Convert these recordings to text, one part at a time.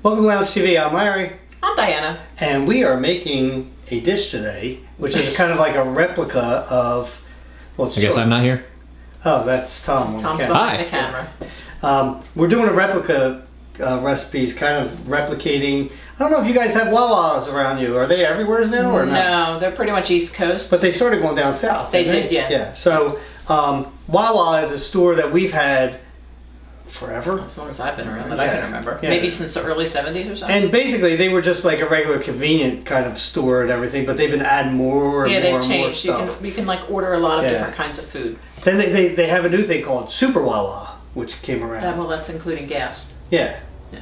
Welcome to Lounge TV. I'm Larry. I'm Diana. And we are making a dish today, which is kind of like a replica of... Well, I guess I'm not here. Oh, that's Tom. Tom's behind the camera. We're doing a replica recipes, kind of replicating... I don't know if you guys have Wawas around you. Are they everywhere now or not? No, they're pretty much East Coast. But they started going down south. They did, yeah. Yeah. So Wawa is a store that we've had forever. As long as I've been around, I can remember. Yeah. Maybe since the early 70s or something. And basically, they were just like a regular convenient kind of store and everything, but they've been adding more and more and more changed. stuff. You can like order a lot of different kinds of food. Then they have a new thing called Super Wawa, which came around. Well, that's including gas. Yeah,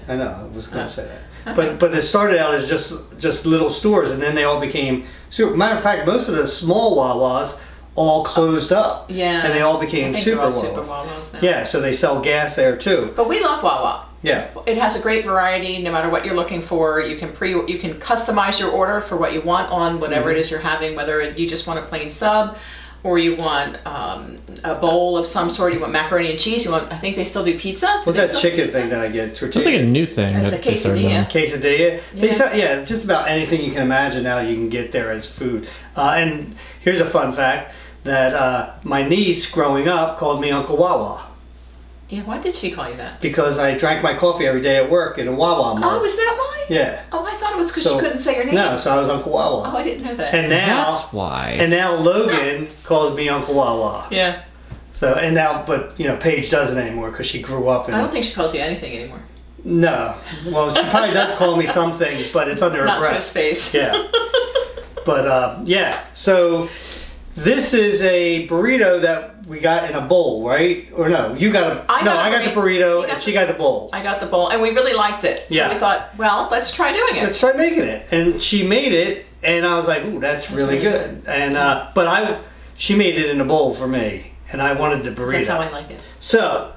I know. I was going to say that. Okay. But it started out as just little stores, and then they all became super. Matter of fact, most of the small Wawas all closed up. Yeah. And they all became Super Wawas. Super Wawas now. Yeah, so they sell gas there too. But we love Wawa. Yeah. It has a great variety. No matter what you're looking for, you can customize your order for what you want on whatever it is you're having. Whether you just want a plain sub, or you want a bowl of some sort. You want macaroni and cheese. I think they still do pizza. What's that chicken thing that I get? Tortilla. It's like a new thing. It's a quesadilla. Quesadilla. They sell, just about anything you can imagine now you can get there as food. And here's a fun fact that my niece growing up called me Uncle Wawa. Yeah, why did she call you that? Because I drank my coffee every day at work in a Wawa mug. Oh, is that why? Yeah. Oh, I thought it was because she couldn't say your name. No, so I was Uncle Wawa. Oh, I didn't know that. And now that's why. And now Logan calls me Uncle Wawa. Yeah. So but Paige doesn't anymore because she grew up in. I don't think she calls you anything anymore. No. Well, she probably does call me some things, but it's under her breath. Not to his face. Yeah. But so this is a burrito that we got in a bowl, right? Or no, you got a I got the burrito and she got the bowl. I got the bowl, and we really liked it. So we thought, well, let's try doing it. Let's try making it. And she made it, and I was like, ooh, that's really good. And she made it in a bowl for me, and I wanted the burrito. That's how I like it. So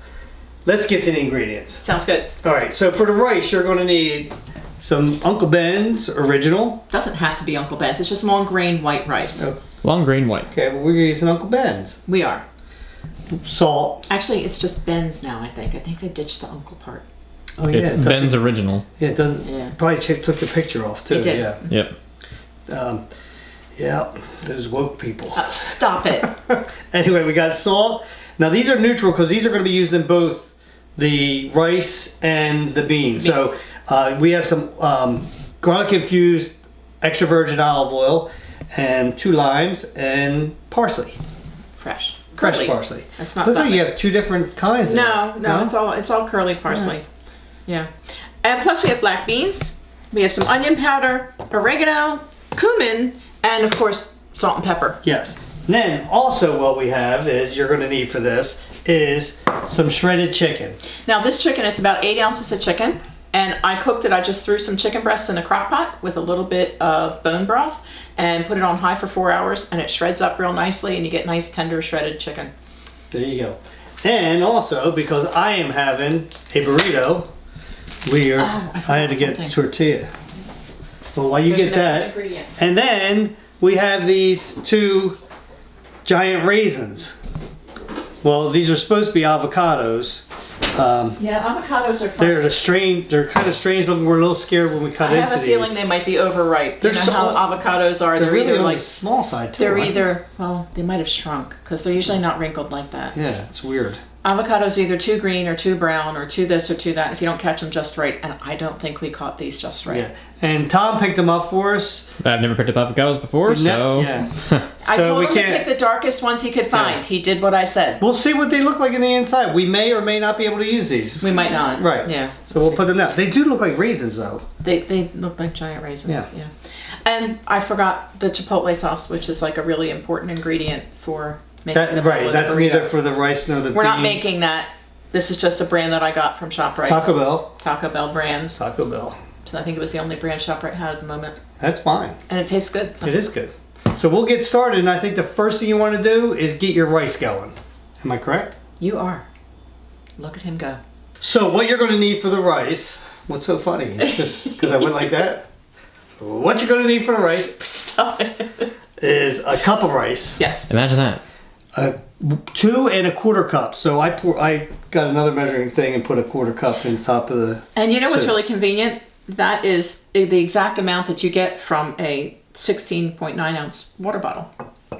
let's get to the ingredients. Sounds good. All right. So for the rice, you're going to need some Uncle Ben's original. Doesn't have to be Uncle Ben's. It's just long grain white rice. Oh. Long grain white. Okay, well, we're using Uncle Ben's. We are. Salt. Actually, it's just Ben's now, I think. I think they ditched the Uncle part. Oh, yeah. It's Ben's original. Yeah, it doesn't. Yeah. Probably took the picture off, too. He did. Yeah. Yep. Yeah, those woke people. Stop it. Anyway, we got salt. Now, these are neutral because these are going to be used in both the rice and the beans. So, we have some garlic-infused extra virgin olive oil and 2 limes and parsley. Fresh Parsley. That's not. Looks like you have 2 different kinds. No, it's all curly parsley. Yeah. And plus we have black beans. We have some onion powder, oregano, cumin, and of course salt and pepper. Yes. And then also what we have is you're going to need for this is some shredded chicken. Now this chicken, it's about 8 ounces of chicken. And I cooked it. I just threw some chicken breasts in a crock pot with a little bit of bone broth and put it on high for 4 hours, and it shreds up real nicely, and you get nice tender shredded chicken. There you go. And also, because I am having a burrito, I had to get tortilla. Well, while you get that, ingredient. And then we have these 2 giant raisins. Well, these are supposed to be avocados. Avocados are fun. They're kind of strange looking. We're a little scared when we cut into these. I have a feeling they might be overripe. You know how avocados are. They're really either like on the small side too. They might have shrunk because they're usually not wrinkled like that. Yeah, it's weird. Avocados are either too green or too brown or too this or too that if you don't catch them just right. And I don't think we caught these just right. Yeah. And Tom picked them up for us. I've never picked up avocados before, so... Yeah. I told him to pick the darkest ones he could find. Yeah. He did what I said. We'll see what they look like on the inside. We may or may not be able to use these. We might not. Right. Yeah. So we'll put them down. They do look like raisins, though. They look like giant raisins. Yeah. And I forgot the chipotle sauce, which is like a really important ingredient for making the right. That's burrito. neither for the rice nor the beans. We're not making that. This is just a brand that I got from ShopRite. Taco Bell brands. Taco Bell. So I think it was the only brand ShopRite had at the moment. That's fine. And it tastes good. So. It is good. So we'll get started, and I think the first thing you want to do is get your rice going. Am I correct? You are. Look at him go. So what you're going to need for the rice, what's so funny? Because I went like that? What you're going to need for the rice Stop it. is a cup of rice. Yes. Imagine that. 2 1/4 cups. So I got another measuring thing and put a 1/4 cup in top of the... And you know what's really convenient? that is the exact amount that you get from a 16.9 ounce water bottle.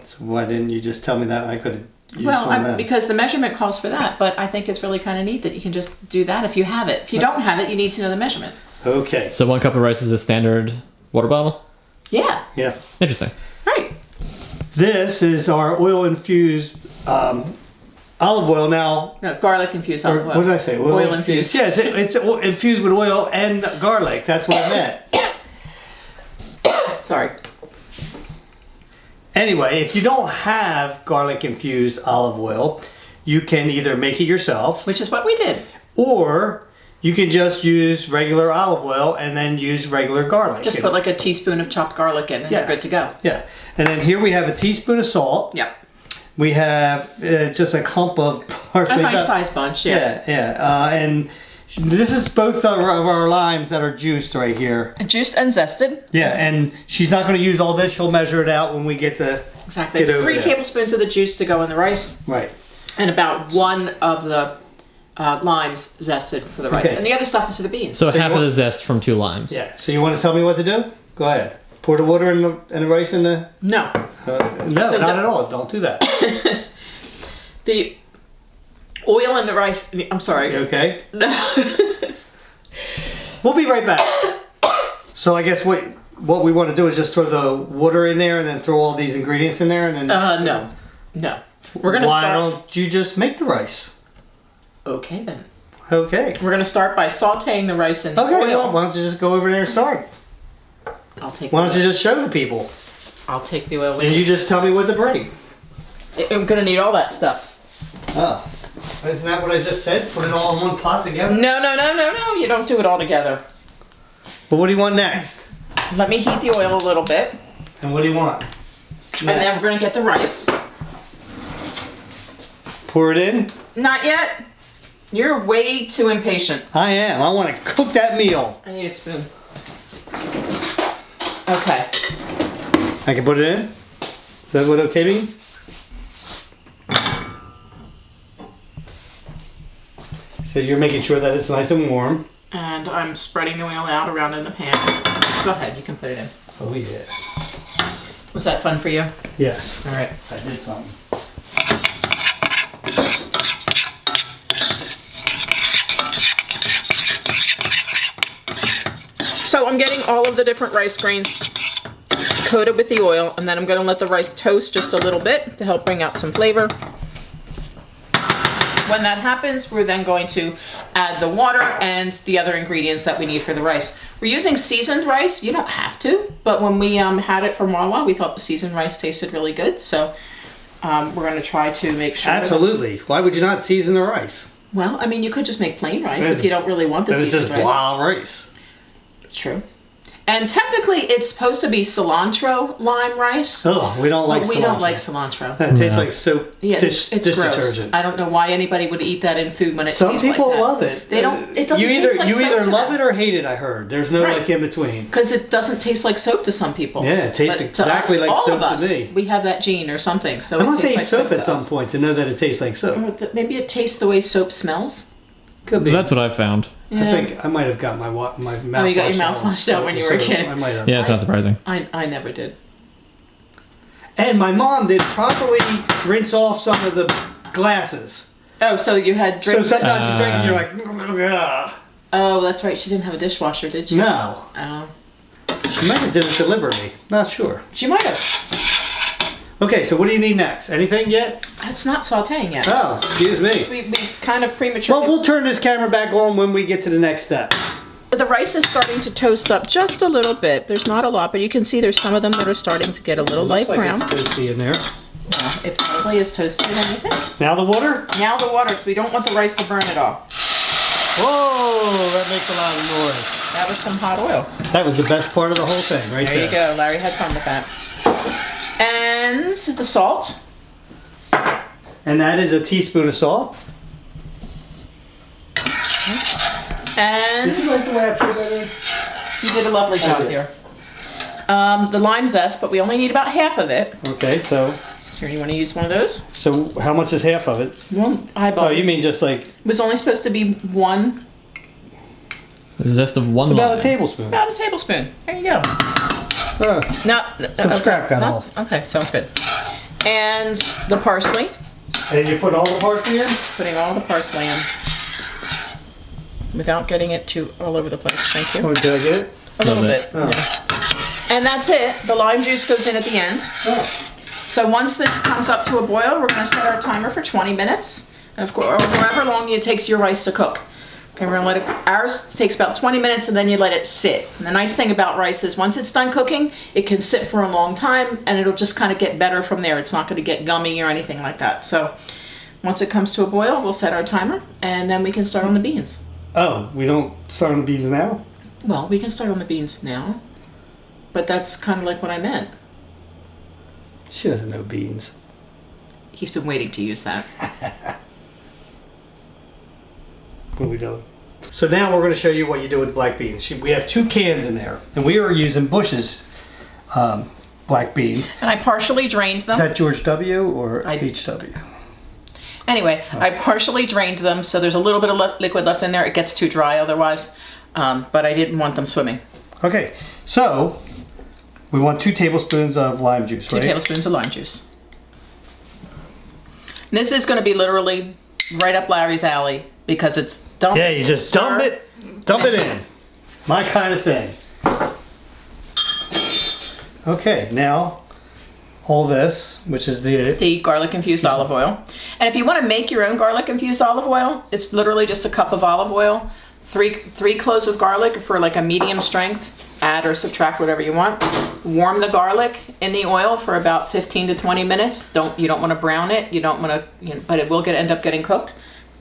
So why didn't you just tell me that? I could have used Well, one of them. because the measurement calls for that, but I think it's really kind of neat that you can just do that if you have it. If you don't have it, you need to know the measurement. Okay. So 1 cup of rice is a standard water bottle? Yeah, Yeah. Interesting. right. This is our oil-infused olive oil now. No, garlic infused Or, olive oil. what did I say? Oil infused. Yeah, it's infused with oil and garlic. That's what I meant. Sorry. Anyway, if you don't have garlic-infused olive oil, you can either make it yourself, Which is what we did. or you can just use regular olive oil and then use regular garlic. Just put like a teaspoon of chopped garlic in and Yeah. you're good to go. Yeah. And then here we have a teaspoon of salt. Yep. We have just a clump of parsley. A nice size bunch, yeah. And this is both of our limes that are juiced right here. Juiced and zested. Yeah, and she's not going to use all this. She'll measure it out when we get the... Exactly. Get It's over 3 there. tablespoons of the juice to go in the rice, Right. and about 1 of the limes zested for the rice. Okay. And the other stuff is for the beans. So, So half you of want- the zest from 2 limes. Yeah, so you want to tell me what to do? Go ahead. Pour the water and the rice in the... No. no, So not the- at all. Don't do that. The oil in the rice, I'm sorry. You okay? No. We'll be right back. So I guess what we want to do is just throw the water in there and then throw all these ingredients in there and then... No. No. We're going to Why start. don't you just make the rice? Okay then. Okay. We're going to start by sauteing the rice in the Okay, oil. well, why don't you just go over there and start? I'll take Why don't the you oil. just show the people? I'll take the oil with And me. you just tell me what to bring. I'm going to need all that stuff. Oh. Isn't that what I just said? Put it all in one pot together? No. You don't do it all together. But what do you want next? Let me heat the oil a little bit. And what do you want? And then we're going to get the rice. Pour it in? Not yet. You're way too impatient. I am. I want to cook that meal. I need a spoon. Okay. I can put it in? Is that what okay means? So you're making sure that it's nice and warm. And I'm spreading the oil out around in the pan. Go ahead, you can put it in. Oh yeah. Was that fun for you? Yes. All right. I did something. So I'm getting all of the different rice grains coated with the oil, and then I'm going to let the rice toast just a little bit to help bring out some flavor. When that happens, we're then going to add the water and the other ingredients that we need for the rice. We're using seasoned rice. You don't have to, but when we had it from Wawa, we thought the seasoned rice tasted really good. So we're going to try to make sure. Absolutely. Why would you not season the rice? Well, I mean, you could just make plain rice That is- if you don't really want the That is seasoned just rice. wild rice. True. And technically, it's supposed to be cilantro lime rice. Oh, we don't like But cilantro. we don't like cilantro. That tastes No. like soap, Yeah, dish it's gross. detergent. I don't know why anybody would eat that in food when it Some tastes people like that. love it. They don't. It doesn't You taste like you soap either to love them. it or hate it. I heard. There's no Right. like in between. Because it doesn't taste like soap to some people. Yeah, it tastes But to exactly us, like all soap of to us, me. We have that gene or something. So I it must tastes eat like soap at to some us. point to know that it tastes like soap. Maybe it tastes the way soap smells. Could be. That's what I've found. I think I might have got my mouth. Oh, you got your mouth washed washed out when you were a so kid. I might have. Yeah, it's not surprising. I never did. And my mom did properly rinse off some of the glasses. Oh, so you had So drinks. sometimes you drink and you're like, ugh. Oh, that's right. She didn't have a dishwasher, did she? No. Oh. She might have did it deliberately. Not sure. She might have. Okay, so what do you need next? Anything yet? It's not sauteing yet. Oh, excuse me. We kind of prematurely. Well, we'll turn this camera back on when we get to the next step. The rice is starting to toast up just a little bit. There's not a lot, but you can see there's some of them that are starting to get a little light Looks like brown. it's toasty in there. It probably is toasted and everything. Now the water? Now the water, because we don't want the rice to burn at all. Whoa, that makes a lot of noise. That was some hot oil. That was the best part of the whole thing, right there. There you go. Larry had fun with that. And the salt. And that is a teaspoon of salt. And Did you like the way I put that in? you did a lovely job did. here. The lime zest, but we only need about half of it. Okay, so Here, you want to use one of those? how much is half of it? One eyeball. Oh, you mean just like, It was only supposed to be one The zest of one It's about lime. a tablespoon. About a tablespoon. There you go. No, Some scrap got off. Okay, sounds good. And the parsley. And you put all the parsley in? Putting all the parsley in. Without getting it too all over the place. Thank you. Oh, did I get it? A little bit. Oh. Yeah. And that's it. The lime juice goes in at the end. Oh. So once this comes up to a boil, we're going to set our timer for 20 minutes. And of course, or however long it takes your rice to cook. Okay, we're gonna let it, ours takes about 20 minutes and then you let it sit. And the nice thing about rice is once it's done cooking, it can sit for a long time and it'll just kind of get better from there. It's not gonna get gummy or anything like that. So once it comes to a boil, we'll set our timer and then we can start on the beans. Oh, we don't start on the beans now? Well, we can start on the beans now, but that's kind of like what I meant. She doesn't know beans. He's been waiting to use that. What are we doing? So now we're going to show you what you do with black beans. We have 2 cans in there, and we are using Bush's black beans. And I partially drained them. Is that George W. or HW? Anyway, I partially drained them, so there's a little bit of liquid left in there. It gets too dry otherwise, but I didn't want them swimming. Okay, so we want 2 tablespoons of lime juice, 2 right? tablespoons of lime juice. And this is going to be literally right up Larry's alley because it's dump. Yeah, you just dump it in. My kind of thing. Okay, now all this, which is the garlic infused olive oil. And if you want to make your own garlic infused olive oil, it's literally just a cup of olive oil, three cloves of garlic for like a medium strength. Add or subtract whatever you want. Warm the garlic in the oil for about 15 to 20 minutes. You don't want to brown it. You don't want to, but it will end up getting cooked.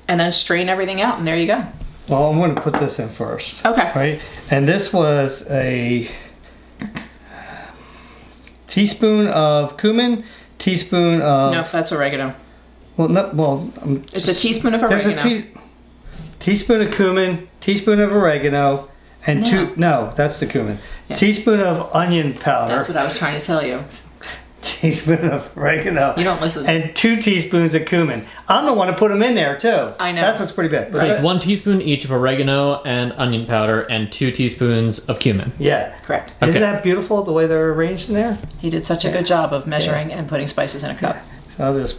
And then strain everything out, and there you go. Well, I'm going to put this in first. Okay. Right, and this was a teaspoon of cumin, teaspoon of. No, that's oregano. Well, no, well. It's a teaspoon of oregano. There's a teaspoon of cumin, teaspoon of oregano, and No, that's the cumin. Yeah. Teaspoon of onion powder. That's what I was trying to tell you. Teaspoon of oregano. You don't listen. And 2 teaspoons of cumin. I'm the one who put them in there too. I know. That's what's pretty bad. So it's 1 teaspoon each of oregano and onion powder and 2 teaspoons of cumin. Yeah. Correct. Okay. Isn't that beautiful the way they're arranged in there? He did such a good job of measuring and putting spices in a cup. So I'll just.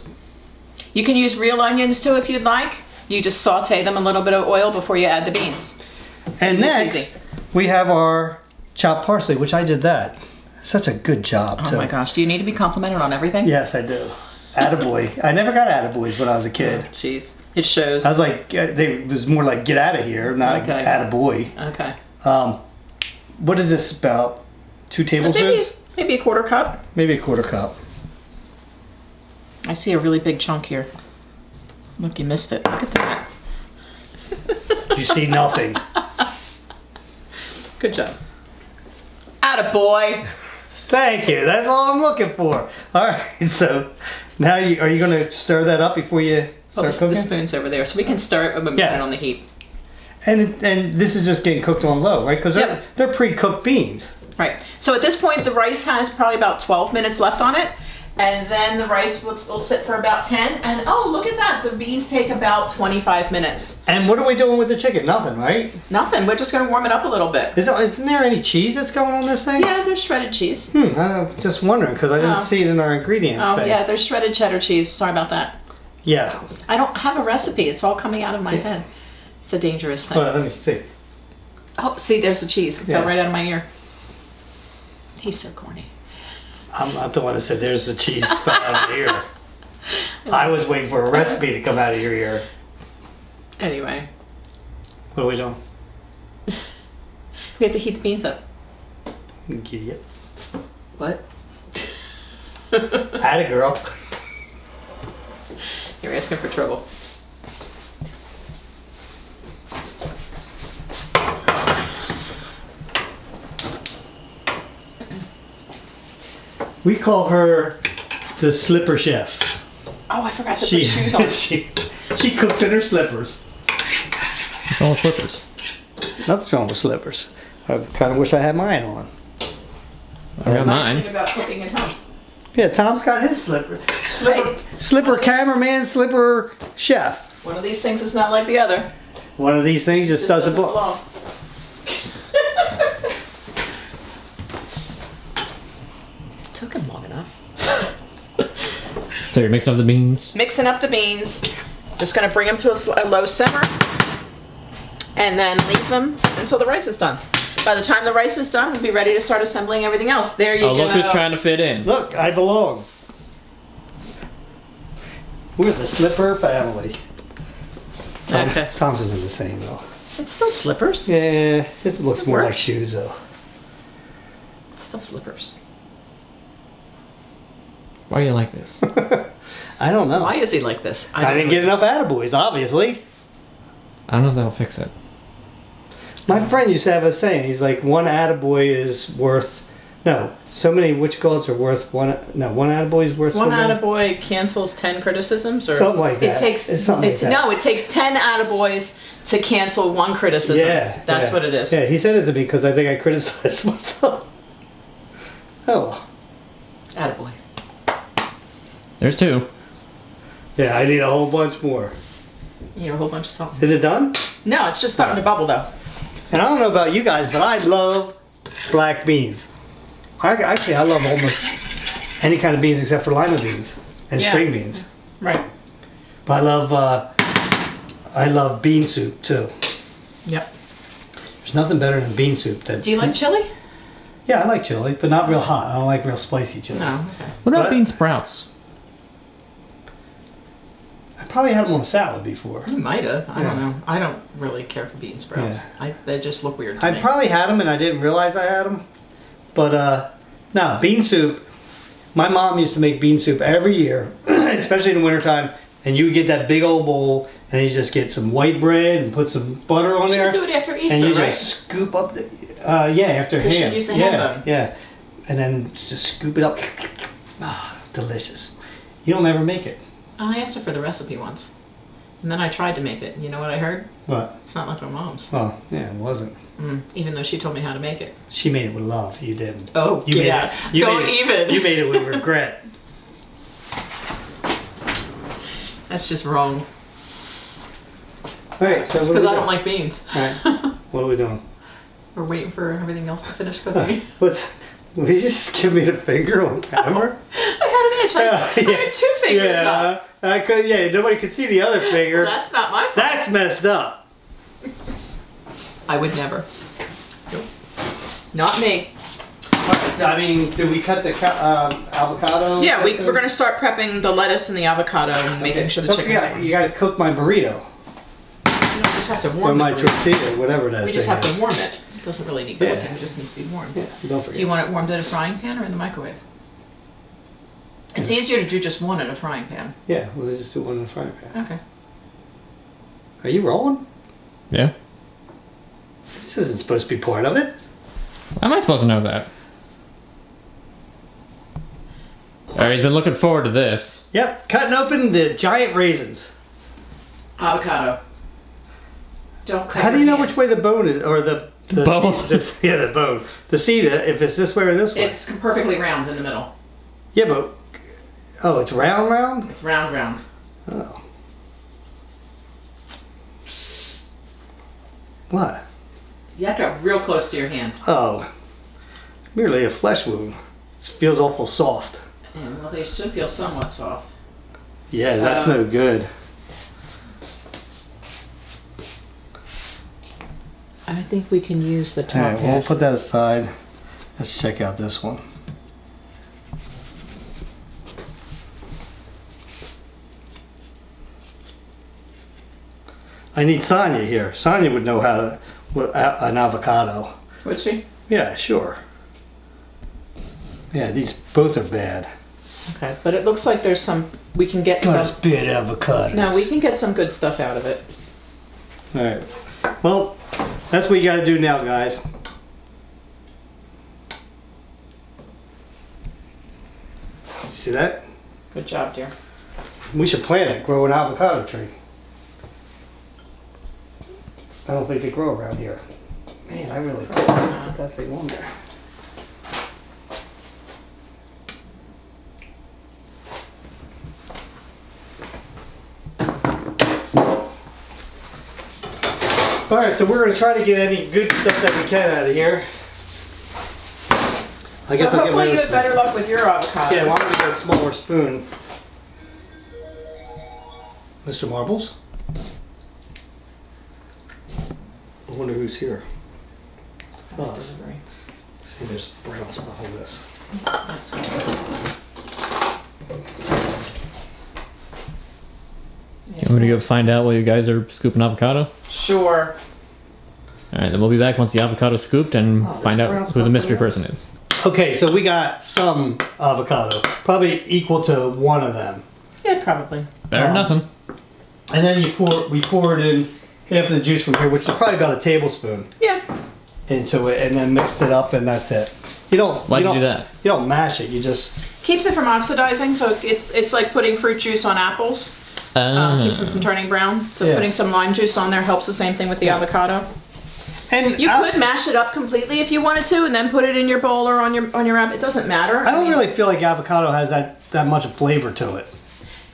You can use real onions too if you'd like. You just saute them in a little bit of oil before you add the beans. And Easy next, peasy. we have our chopped parsley, which I did that. Such a good job, Oh too. my gosh, do you need to be complimented on everything? Yes, I do. Attaboy. I never got attaboys when I was a kid. Jeez, it shows. I was like, it was more like get out of here, not Okay. attaboy. Okay. What is this about? 2 tablespoons? Maybe a quarter cup. Maybe a quarter cup. I see a really big chunk here. Look, you missed it. Look at that. You see nothing. Good job. Attaboy. Thank you. That's all I'm looking for. All right. So now, are you going to stir that up before you Well, start the cooking? spoon's over there, so we can start and put Yeah. it on the heat. And this is just getting cooked on low, right? Because Yep. they're pre-cooked beans. Right. So at this point, the rice has probably about 12 minutes left on it. And then the rice will sit for about 10. And oh, look at that. The beans take about 25 minutes. And what are we doing with the chicken? Nothing, right? Nothing. We're just going to warm it up a little bit. Isn't there any cheese that's going on this thing? Yeah, there's shredded cheese. I'm just wondering because I didn't Oh. see it in our ingredient Oh, thing. yeah, there's shredded cheddar cheese. Sorry about that. Yeah. I don't have a recipe. It's all coming out of my head. It's a dangerous thing. Hold on, let me see. Oh, see, there's the cheese. It Yeah. fell right out of my ear. He's so corny. I'm not the one that said there's the cheese that fell out of your ear. I was waiting for a recipe to come out of your ear. Anyway, What are we doing? we have to heat the beans up. You idiot. What? Atta girl. You're asking for trouble. We call her the slipper chef. Oh, I forgot to put shoes on. she cooks in her slippers. It's all slippers. Nothing's wrong with slippers. I kind of wish I had mine on. I got Nice mine. thing about cooking at home. Yeah, Tom's got his slipper. Hey. Slipper cameraman, slipper chef. One of these things is not like the other. One of these things just doesn't belong. took him long enough. So you're mixing up the beans. Mixing up the beans. Just gonna bring them to a low simmer, and then leave them until the rice is done. By the time the rice is done, we'll be ready to start assembling everything else. There you go. Oh, look who's trying to fit in. Look, I belong. We're the slipper family. Okay. Tom's isn't the same though. It's still slippers. Yeah, this looks more works. like shoes though. It's still slippers. Why do you like this? I don't know. Why is he like this? I didn't get enough attaboys, obviously. I don't know if that'll fix it. My friend used to have a saying. He's like, one attaboy is worth, so many witch gods are worth one attaboy is worth One so many. attaboy cancels 10 criticisms, or Something like that. It takes It's something like that. No, it takes 10 attaboys to cancel one criticism. Yeah. That's yeah. what it is. Yeah, he said it to me because I think I criticized myself. Oh. Attaboy. There's 2. Yeah, I need a whole bunch more. You need a whole bunch of salt. Is it done? No, it's just starting to bubble though. And I don't know about you guys, but I love black beans. Actually, I love almost any kind of beans except for lima beans and Yeah. string beans. Right. But I love bean soup too. Yep. There's nothing better than bean soup. Do you like chili? Yeah, I like chili, but not real hot. I don't like real spicy chili. No. Okay. What about What? bean sprouts? I probably had them on a salad before. You might have. I Yeah. don't know. I don't really care for bean sprouts. They just look weird to I me. probably had them and I didn't realize I had them. But no, bean soup. My mom used to make bean soup every year, especially in the wintertime. And you would get that big old bowl, and you just get some white bread and put some butter on You there. should do it after Easter, And you right? just scoop up the, after You should ham. use the ham bone. Yeah, and then just scoop it up. Ah, delicious. You don't ever make it. I asked her for the recipe once, and then I tried to make it. You know what I heard? What? It's not like my mom's. Oh, yeah, it wasn't. Even though she told me how to make it. She made it with love. You didn't. Oh, You made yeah. it. You Don't made it- even. You made it with regret. That's just wrong. All right, so what Because are I we don't doing? like beans. All right, what are we doing? We're waiting for everything else to finish cooking. What's? Will you just give me the finger on camera? I had an itch. I had 2 fingers up. Yeah, I could. Yeah, nobody could see the other finger. Well, that's not my fault. That's messed up. I would never. Nope. Not me. I mean, do we cut the avocado? Yeah, we're going to start prepping the lettuce and the avocado and making sure the Don't chicken's forget, done. you got to cook my burrito You just have to or warm my the burrito. tortilla, whatever that We thing just have is. to warm it. It doesn't really need Yeah. cooking. It just needs to be warmed. Yeah, don't Do forget. you want it warmed in a frying pan or in the microwave? It's easier to do just one in a frying pan. Yeah, we'll just do one in the frying pan. Okay. Are you rolling? Yeah. This isn't supposed to be part of it. How am I supposed to know that? Alright, he's been looking forward to this. Yep, cutting open the giant raisins. Avocado. Don't cut How do you your know hand. which way the bone is, or the Bone? Seed, the bone. The seed, if it's this way or this way. It's perfectly round in the middle. Yeah, but it's round. It's round. Oh. What? You have to have real close to your hand. Oh, merely a flesh wound. It feels awful soft. And, well, they should feel somewhat soft. Yeah, that's no good. I think we can use the top All right, we'll half. put that aside. Let's check out this one. I need Sonia here. Sonia would know how to an avocado. Would she? Yeah, sure. Yeah, these both are bad. Okay, but it looks like there's some. We can get Nice some. bad avocado. No, we can get some good stuff out of it. All right. Well, that's what you got to do now, guys. See that? Good job, dear. We should plant it. Grow an avocado tree. I don't think they grow around here. Man, I really put that thing on there. All right, so we're going to try to get any good stuff that we can out of here. I guess so I'll get my hopefully you own have better luck with your avocado. Yeah, well, I'm gonna get a smaller spoon. Mr. Marbles? I wonder who's here. Oh, let's see, there's brown spot on this. You want me to go find out while you guys are scooping avocado? Sure. Alright, then we'll be back once the avocado's scooped and find brown out who the spots mystery on yours? person is. Okay, so we got some avocado, probably equal to one of them. Yeah, probably. Better than nothing. And then we poured in half the juice from here, which is probably about a tablespoon, Yeah. into it, and then mixed it up, and that's it. You don't. Why'd you don't do that? You don't mash it. You just. Keeps it from oxidizing, so it's like putting fruit juice on apples. Keeps them from turning brown. So Yeah. putting some lime juice on there helps the same thing with the avocado. And You could mash it up completely if you wanted to, and then put it in your bowl or on your wrap. It doesn't matter. I don't mean, really feel like avocado has that much flavor to it.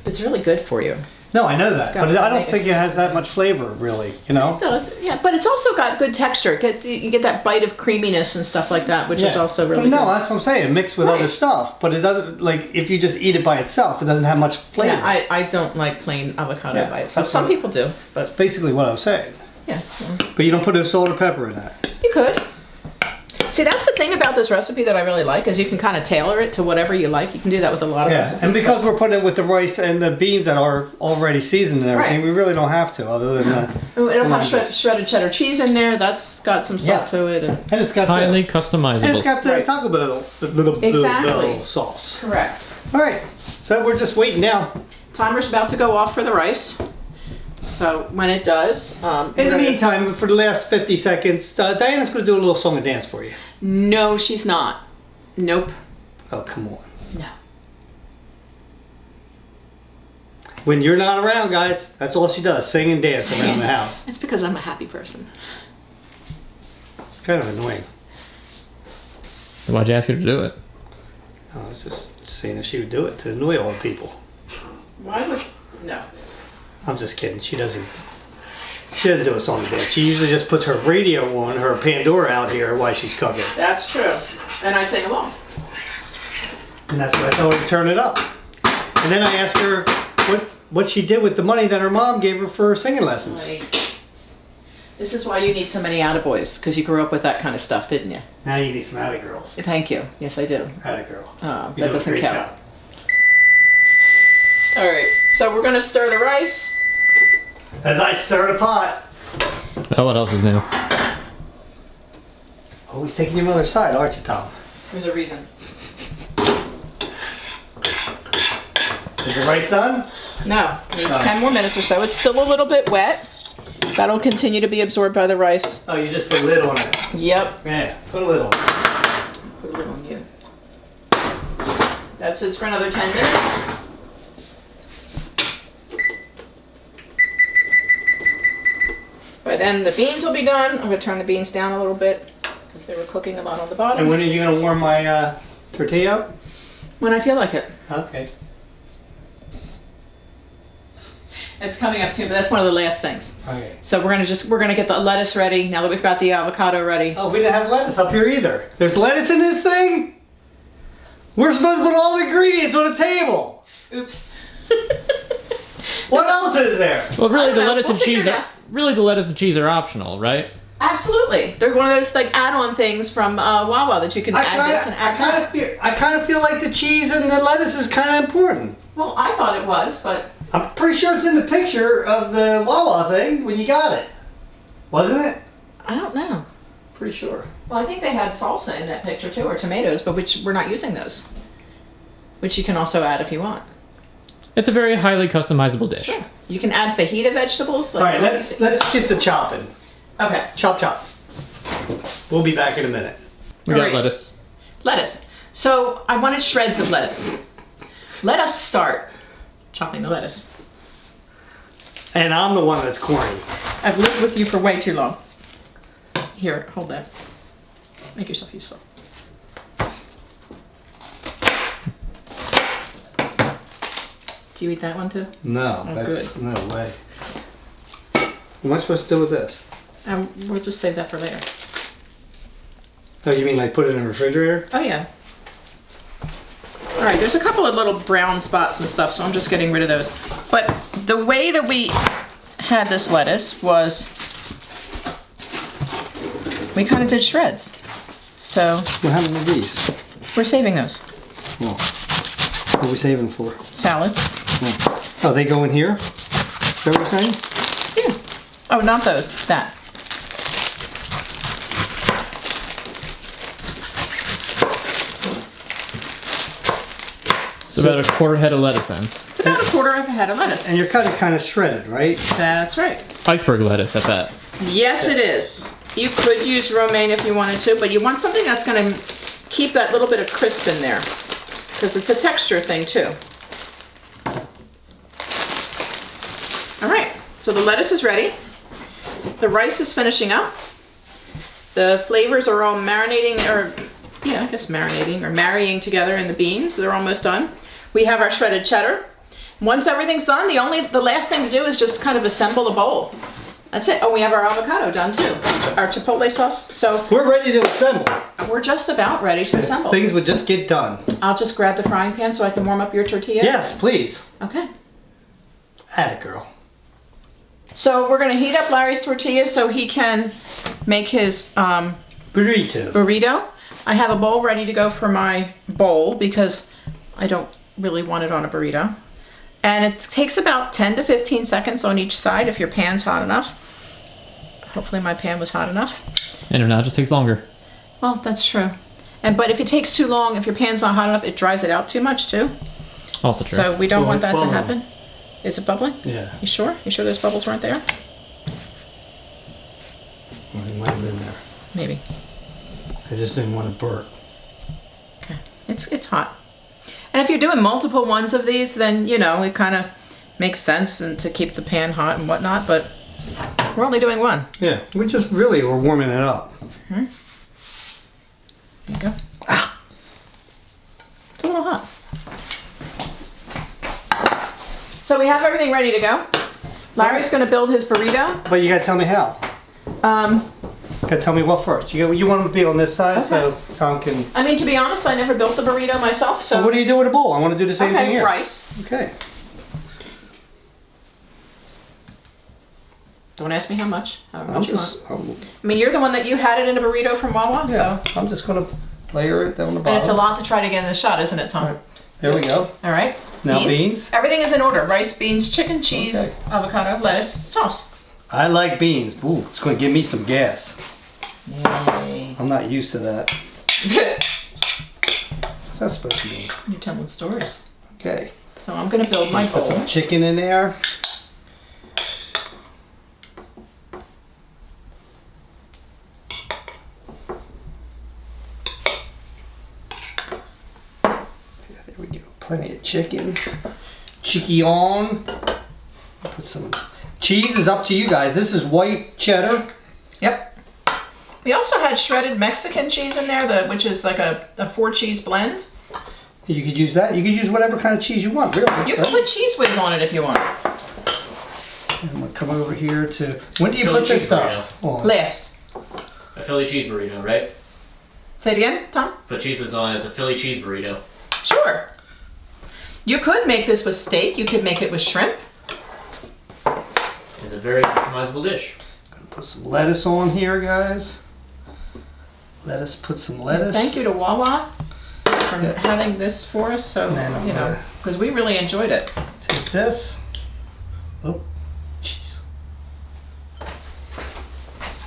It's really good for you. No, I know that, got but I don't omega. think it has that much flavor, really. You know. It does, yeah. But it's also got good texture. You get that bite of creaminess and stuff like that, which is also really No, good. that's what I'm saying. Mixed with Right. other stuff, but it doesn't like if you just eat it by itself, it doesn't have much flavor. Yeah, I don't like plain avocado Yeah, by itself. that's Some what- people do, but That's basically what I'm saying. yeah. But you don't put no salt or pepper in that. You could. See, that's the thing about this recipe that I really like is you can kind of tailor it to whatever you like. You can do that with a lot of Yeah, recipes. and because we're putting it with the rice and the beans that are already seasoned and everything, Right. we really don't have to, other than It'll have lime juice. shredded cheddar cheese in there. That's got some salt Yeah. to it. And... And it's got Highly this. customizable. And it's got the Right. Taco Bell, the little Exactly. Bell sauce. Correct. All right, so we're just waiting now. Timer's about to go off for the rice. So when it does, In the meantime, for the last 50 seconds, Diana's going to do a little song and dance for you. No, she's not. Nope. Oh, come on. No. When you're not around, guys, that's all she does, sing and dance around the house. It's because I'm a happy person. It's kind of annoying. Why'd you ask her to do it? I was just seeing if she would do it to annoy all the people. Why would? No. I'm just kidding. She doesn't do a song and dance. She usually just puts her radio on, her Pandora out here while she's cooking. That's true. And I sing along. And that's what I told her to turn it up. And then I asked her what she did with the money that her mom gave her for singing lessons. Right. This is why you need so many attaboys, because you grew up with that kind of stuff, didn't you? Now you need some atta girls. Thank you. Yes, I do. Atta girl. That You do a doesn't great count. job. All right. So we're going to stir the rice. As I stir the pot. Oh, what else is new? Always taking your mother's side, aren't you, Tom? There's a reason. Is the rice done? No, it needs 10 more minutes or so. It's still a little bit wet. That'll continue to be absorbed by the rice. Oh, you just put a lid on it. Yep. Yeah, put a lid on it. Put a lid on you. That sits for another 10 minutes. By then the beans will be done. I'm going to turn the beans down a little bit because they were cooking a lot on the bottom. And when are you going to warm my tortilla up? When I feel like it. Okay. It's coming up soon, but that's one of the last things. Okay. So we're gonna get the lettuce ready now that we've got the avocado ready. Oh, we didn't have lettuce up here either. There's lettuce in this thing? We're supposed to put all the ingredients on the table. Oops. What else is there? Well, I really, don't the know. lettuce We'll and cheese. figure it out. Really, the lettuce and cheese are optional, right? Absolutely. They're one of those like add-on things from Wawa that you can add this and add that. I kind of feel like the cheese and the lettuce is kind of important. Well, I thought it was, but I'm pretty sure it's in the picture of the Wawa thing when you got it. Wasn't it? I don't know. Pretty sure. Well, I think they had salsa in that picture too, or tomatoes, but which we're not using those. Which you can also add if you want. It's a very highly customizable dish. Sure. You can add fajita vegetables. All right, so let's get to chopping. Okay. Chop, chop. We'll be back in a minute. We got Alright. lettuce. Lettuce. So I wanted shreds of lettuce. Let us start chopping the lettuce. And I'm the one that's corny. I've lived with you for way too long. Here, hold that. Make yourself useful. Do you eat that one too? No, Oh, that's no way. What am I supposed to do with this? We'll just save that for later. Oh, you mean like put it in the refrigerator? Oh yeah. All right, there's a couple of little brown spots and stuff, so I'm just getting rid of those. But the way that we had this lettuce was we kind of did shreds. So What happened to these? we're saving those. Well, what are we saving for? Salad. Oh, they go in here? Is that what you're saying? Yeah. Oh, not those. That. It's about a quarter head of lettuce then. It's about a quarter of a head of lettuce. And you're kind of shredded, right? That's right. Iceberg lettuce at that. Yes, it is. You could use romaine if you wanted to, but you want something that's going to keep that little bit of crisp in there, because it's a texture thing too. All right, so the lettuce is ready. The rice is finishing up. The flavors are all marinating, or yeah, I guess marinating or marrying together in the beans. They're almost done. We have our shredded cheddar. Once everything's done, the last thing to do is just kind of assemble the bowl. That's it. Oh, we have our avocado done too. Our chipotle sauce. So We're ready to assemble. we're just about ready to assemble. Things would just get done. I'll just grab the frying pan so I can warm up your tortilla. Yes, please. Okay. Atta girl. So we're gonna heat up Larry's tortilla so he can make his Burrito. burrito. I have a bowl ready to go for my bowl because I don't really want it on a burrito. And it takes about 10 to 15 seconds on each side if your pan's hot enough. Hopefully my pan was hot enough. And if not, it just takes longer. Well, that's true. But if it takes too long, if your pan's not hot enough, it dries it out too much too. Also true. So we don't Well, want it's that to bubbling. happen. Is it bubbling? Yeah. You sure? You sure those bubbles weren't there? Well, it might have been there. Maybe. I just didn't want to burp. Okay. It's hot. And if you're doing multiple ones of these, then, you know, it kind of makes sense and to keep the pan hot and whatnot, but we're only doing one. Yeah, we're warming it up. There you go. It's a little hot. So we have everything ready to go. Larry's going to build his burrito. But you gotta tell me how. Gotta tell me what first. You want them to be on this side so Tom can. I mean, to be honest, I never built the burrito myself, so. Well, what do you do with a bowl? I want to do the same thing here. Rice. Okay. Don't ask me how much. However I'm much you just. want. I mean, you're the one that you had it in a burrito from Wawa, Yeah. so. I'm just gonna layer it down the bottom. And it's a lot to try to get in the shot, isn't it, Tom? Right. There we go. All right. Now beans. Everything is in order. Rice, beans, chicken, cheese, Okay. avocado, lettuce, sauce. I like beans. Ooh, it's gonna give me some gas. Yay. I'm not used to that. What's that supposed to mean? You're telling stories. Okay. So I'm going to build my Put bowl. some chicken in there. There we go. Plenty of chicken. Chicken. Put some cheese. Is up to you guys. This is white cheddar. Yep. We also had shredded Mexican cheese in there, which is like a 4-cheese blend. You could use that. You could use whatever kind of cheese you want, really. You can put cheese whiz on it if you want. I'm gonna come over here to. When do you Philly put this cheese stuff on? Last. A Philly cheese burrito, right? Say it again, Tom? Put cheese whiz on it. It's a Philly cheese burrito. Sure. You could make this with steak. You could make it with shrimp. It's a very customizable dish. Gonna put some lettuce on here, guys. Lettuce. Put some lettuce. Thank you to Wawa for Yeah. having this for us. So, And then I'm you know, gonna- because we really enjoyed it. Take this. Oh, jeez.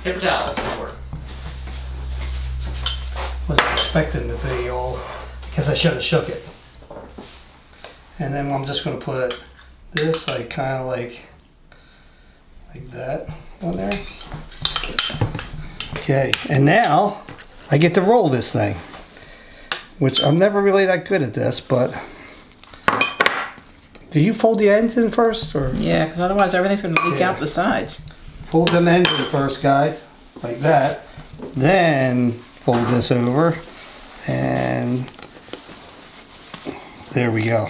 Paper towel, that's important. Wasn't expecting to be all, because I should have shook it. And then I'm just gonna put this, like, kind of like that on there. Okay, and now I get to roll this thing, which I'm never really that good at this, but do you fold the ends in first, or Yeah, because otherwise everything's going to leak Yeah. out the sides. fold them ends in first, guys, like that, then fold this over, and there we go.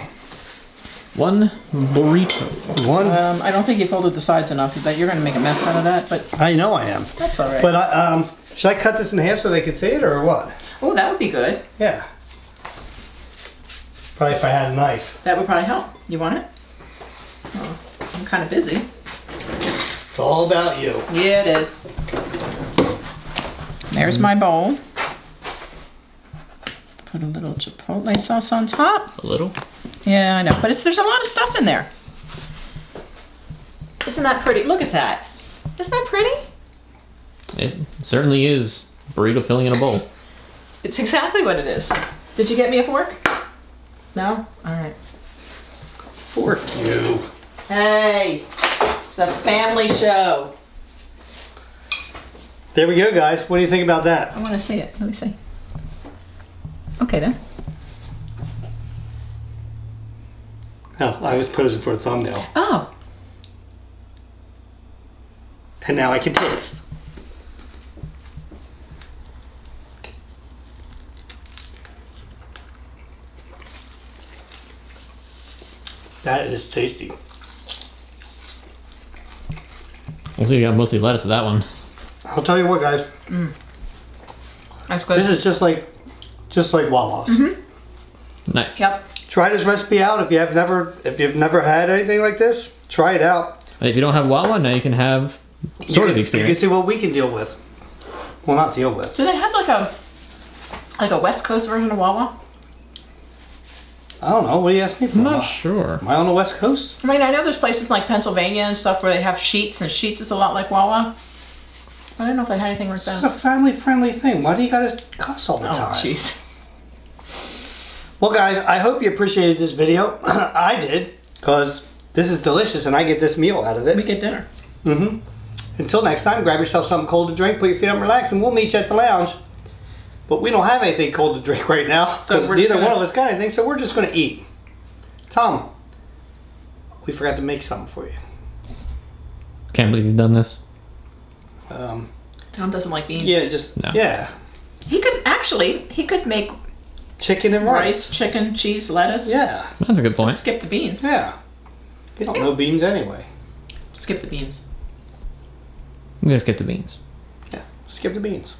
One burrito. One, I don't think you folded the sides enough. But you're going to make a mess out of that, but I know I am, that's all right. but should I cut this in half so they can see it, or what? Oh, that would be good. Yeah. Probably if I had a knife. That would probably help. You want it? Oh, I'm kind of busy. It's all about you. Yeah, it is. There's my bowl. Put a little chipotle sauce on top. A little. Yeah, I know, but there's a lot of stuff in there. Isn't that pretty? Look at that. Isn't that pretty? It certainly is burrito filling in a bowl. It's exactly what it is. Did you get me a fork? No? All right. Fork you. Hey, it's a family show. There we go, guys. What do you think about that? I want to see it. Let me see. Okay, then. Oh, I was posing for a thumbnail. Oh, And now I can taste. That is tasty. I think you got mostly lettuce with that one. I'll tell you what, guys. that's good. This is just like Wawa's. Nice. Yep. Try this recipe out if you've never had anything like this. Try it out. If you don't have Wawa, now you can have sort of the You experience. can see what we can deal with. Well, not deal with. Do they have like a West Coast version of Wawa? I don't know. What do you ask me for? I'm not sure. Am I on the West Coast? I mean, I know there's places like Pennsylvania and stuff where they have Sheets, and Sheets is a lot like Wawa. I don't know if they had anything like It's that. a family-friendly thing. Why do you gotta cuss all the Oh, time? jeez. Well, guys, I hope you appreciated this video. I did, because this is delicious, and I get this meal out of We it. get dinner. Until next time, grab yourself something cold to drink, put your feet up, relax, and we'll meet you at the lounge. But we don't have anything cold to drink right now, So because we're just neither gonna- one of us got anything, so we're just going to eat. Tom, we forgot to make something for you. Can't believe you've done this. Tom doesn't like beans. No. Yeah. He could make Chicken and rice, chicken, cheese, lettuce. Yeah, That's a good point. Skip the beans. yeah. You don't know beans anyway. Skip the beans. I'm gonna skip the beans. Yeah, skip the beans.